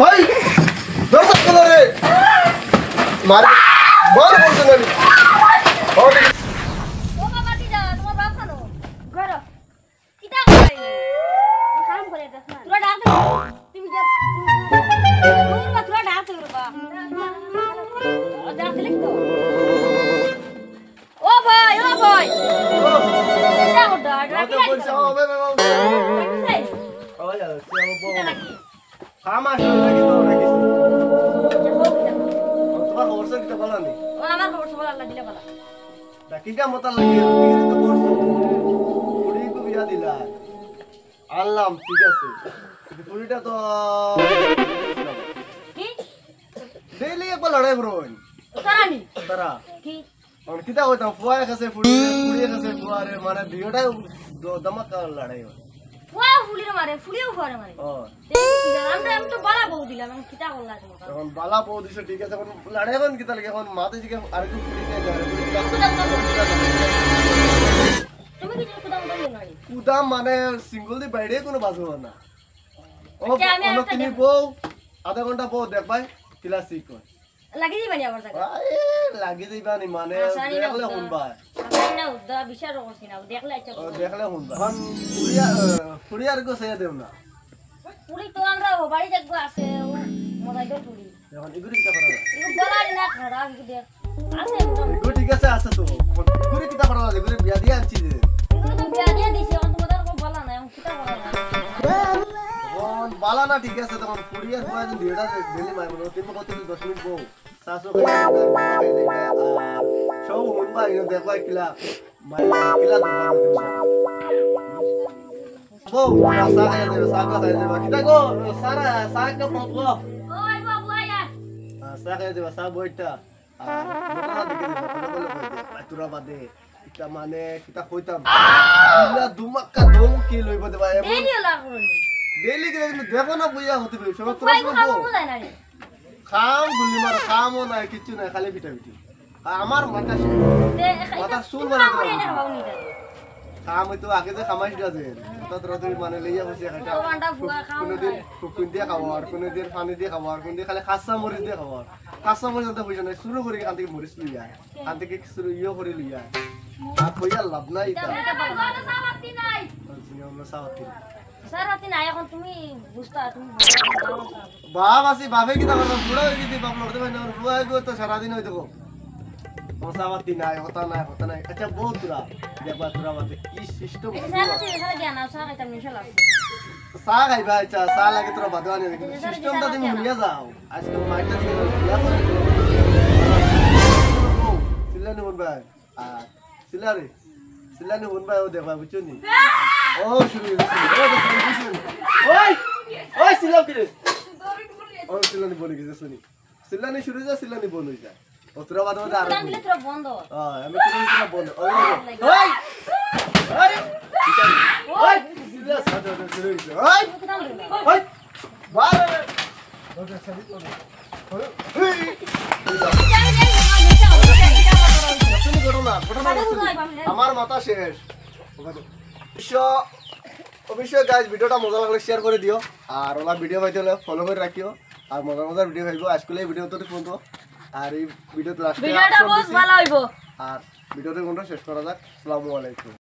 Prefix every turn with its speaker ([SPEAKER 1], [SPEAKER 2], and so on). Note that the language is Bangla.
[SPEAKER 1] ভাই দশ টাকা রে মার বল বলছ না ও বাবা দিদা তোমার বাপ খানো ঘর কিটা কই কাম করে দেখ না তোরা ডাক তুমি যা দূর বা তোরা ডাক রে বাবা ডাক লিখ তো ও ভাই কিটা করডা ডাক লিখ তো ও ভাই আওয়াজ আসছে ও বল খামাস লাগি তো রাখিস তোমার খবর সব কিটা বলা নি ও আমার খবর সব আল্লাহ দিলে বলা ডাকিটা মত লাগি তো করছো পুরি কো বিয়া দিলা আল্লাহ ঠিক আছে পুরিটা তো কি ডেইলি একবার লড়াই করুন তারানি তারা কি আর কিটা হইতা ফুয়া কাছে পুরি কাছে ফুয়ারে মানে দুইটাই দমাকা লড়াই হয় ফুয়া ফুলিরে মারে ফুলিও ফুয়ারে মারে ও আমরা তো বালা বউ দিলাম আমি কিটা করলা তোমাকে এখন বালা বউ দিছো ঠিক আছে এখন লড়াই কোন কিটা লাগে এখন মাতে জিকে আর কি পুরি যায় তুমি কি কুদাম লড়াই কুদাম মানে সিঙ্গল দি বাইরে কোনো বাজবো না ও আমরা তিনি বউ আধা ঘন্টা বউ দেখ ভাই ক্লাস শিখ লাগি দিবানি আমার জায়গা এ লাগি দিবানি মানে দেখলে হুনবা না উদা বিচার করছি না দেখলে আচ্ছা দেখলে হুনবা এখন ফুরিয়ার গো সেয়া দেব না পুরি তো আমরা বাড়ি দেখব আছে মজাই তো পুরি এখন ইগুরি কিটা করা ইগু বলারি না খড়া ইগু দেখ আছে ইগু ঠিক আছে তো ইগুরি কিটা করা ইগুরি বিয়া দিয়া আনছি যে ইগুরি তো বিয়া দিয়া দিছি এখন তোমাদের কো বলা না এখন কিটা করা এখন বালা না ঠিক আছে তখন ফুরিয়ার পরে দিন ভিড়া ডেলি মারবো তুমি কত 10 মিনিট বউ সাসো সব হুনবা ইনো দেখবা কিলা মাই কিলা বউ সাগা দেবা কিটা গো সারা সাগা পপো ওই বাবু আয়া সাগা দেবা সব বইটা মোটা দিকে কথা বলে কই তুরা বাদে এটা মানে কিটা কইতাম কিলা দুমাক্কা দম কি লইব দেবা ডেলি লাগনি ডেলি কে দেখো না বুইয়া হতে হবে সব তোরা বলবো খাম গুলি মার খামও না কিছু না খালি পিটা পিটি আমার মাথা সুল মানে খাম তো আগে যে খামাই দিছে তোরা তুই মানে লইয়া বসে খাটা কোনদিন কুকুন দিয়ে খাওয়া আর কোনদিন পানি দিয়ে খাওয়া আর কোনদিন খালি খাসা মরিচ দিয়ে খাওয়া খাসা মরিচ তো বুঝা নাই শুরু করে কান থেকে মরিচ লইয়া কান থেকে শুরু ইও করে লইয়া আর কইয়া লাভ নাই তা সাবাতি নাই আমরা সাবাতি সারাতি না এখন তুমি বুঝতা তুমি বাপ আসি বাবে কি তা বুড়া হই গেছি বাপ লড়তে পারে না বুয়া গো তো সারা দিন হই দেখো সাবাতি নাই হতা নাই আচ্ছা বহুত তুরা দেখবা তুরা বাতে কি সিস্টেম সাবাতি এখানে জ্ঞান আছে খাইতাম ইনশাআল্লাহ সা খাইবা আচ্ছা সা লাগে তোরা বাদওয়ানি সিস্টেমটা তুমি ভুলিয়া যাও আজকে মাইটা দিকে ভুলিয়া সিলানি বলবা সিলানি বলবা ও দেখবা বুঝছনি ও শুরু ওই সিলাও কি রে ও সিলানি বলে গেছে শুনি সিলানি শুরু যা সিলানি বন্ধ হই যায় ও তোরা বাদ বাদ আর আমি তোরা বন্ধ আমি তোরা বন্ধ ওই আরে ওই সিলা সাদা শুরু হইছে ওই বারে ওটা সরি আমার মাথা শেষ অবশ্যই গাইজ ভিডিওটা মজা লাগলে শেয়ার করে দিও আর ওলা ভিডিও পাইতে হলে ফলো করে রাখিও আর মজার ভিডিও পাইবো আজকাল এই ভিডিও তো পর্যন্ত আর এই ভিডিওতে লাস্টে আর ভিডিওটা শেষ করা যাক। আসসালামু আলাইকুম।